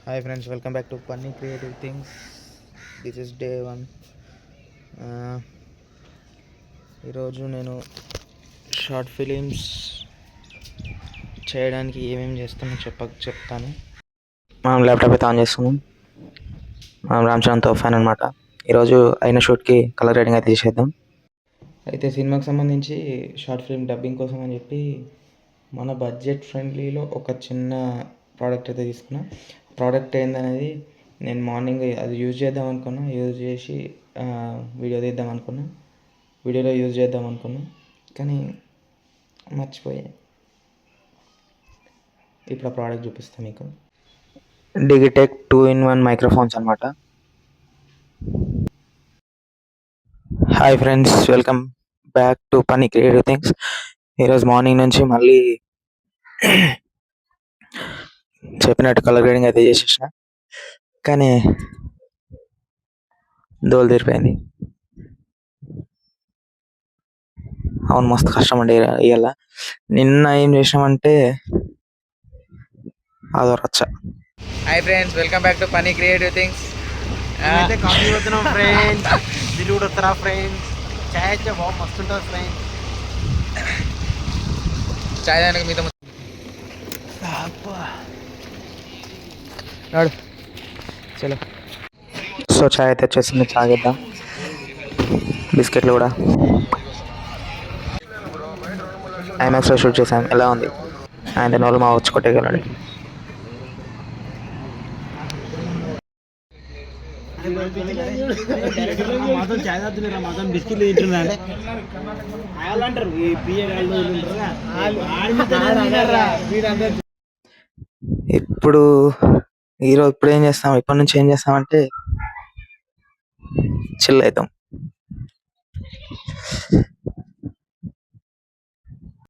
Hi friends, welcome back to Panni creative things. This is day 1. ఈరోజు నేను short films చేయడానికి ఏమేమి చేస్తానో చెప్తాను. మనం ల్యాప్టాప్ అయితే ఆన్ చేస్తున్నాం. మనం రామ్ తోఫాన్ అనమాట. ఈరోజు అయిన షూట్కి కలర్ రేటింగ్ అయితే తీసేద్దాం. అయితే సినిమాకి సంబంధించి షార్ట్ ఫిల్మ్ డబ్బింగ్ కోసం అని చెప్పి మన బడ్జెట్ ఫ్రెండ్లీలో ఒక చిన్న ప్రోడక్ట్ అయితే తీసుకున్నా. ప్రోడక్ట్ ఏందనేది నేను మార్నింగ్ అది యూజ్ చేద్దాం అనుకున్నా, యూజ్ చేసి వీడియో తీద్దాం అనుకున్నా, వీడియోలో యూజ్ చేద్దాం అనుకున్నా, కానీ మర్చిపోయా. ఇప్పుడు ఆ ప్రోడక్ట్ చూపిస్తాను మీకు. డిజిటెక్ 2-in-1 మైక్రోఫోన్స్ అనమాట. Hi friends, welcome back to Panni creative things. ఈరోజు మార్నింగ్ నుంచి మళ్ళీ చెప్పినట్టు కలర్ గ్రేడింగ్ అయితే చేసేసిన, కానీ దోలు తీరిపోయింది. అవును, మస్తు కష్టం అండి ఇవాళ. నిన్న ఏం చేసామంటే అదో రచ్చ. Hi friends, welcome back to Panni creative things. Coffee వస్తున్నాం ఫ్రెండ్స్, దిల్లు కూడా వస్తారా ఫ్రెండ్స్? చాయ్ అయితే బాగా మస్తు ఉంటుంది ఫ్రెండ్స్. చాయ్ దానికి మీతో నాడు చలో. సో చాయ్ అయితే వచ్చేసింది, తాగేద్దాం. బిస్కెట్లు కూడా ఐమాక్స్లో షూట్ చేశాను. ఎలా ఉంది? ఆయన నోళ్ళు మా వచ్చి కొట్టేయగలడు. మాత్రం చాయ్ తాగుతున్నారా? మాత్రం బిస్కెట్లు తింటున్నారా అంటారు. ఇప్పుడు ఇప్పుడు ఏం చేస్తాం, ఇప్పటి నుంచి ఏం చేస్తామంటే చిల్ అవుతాం.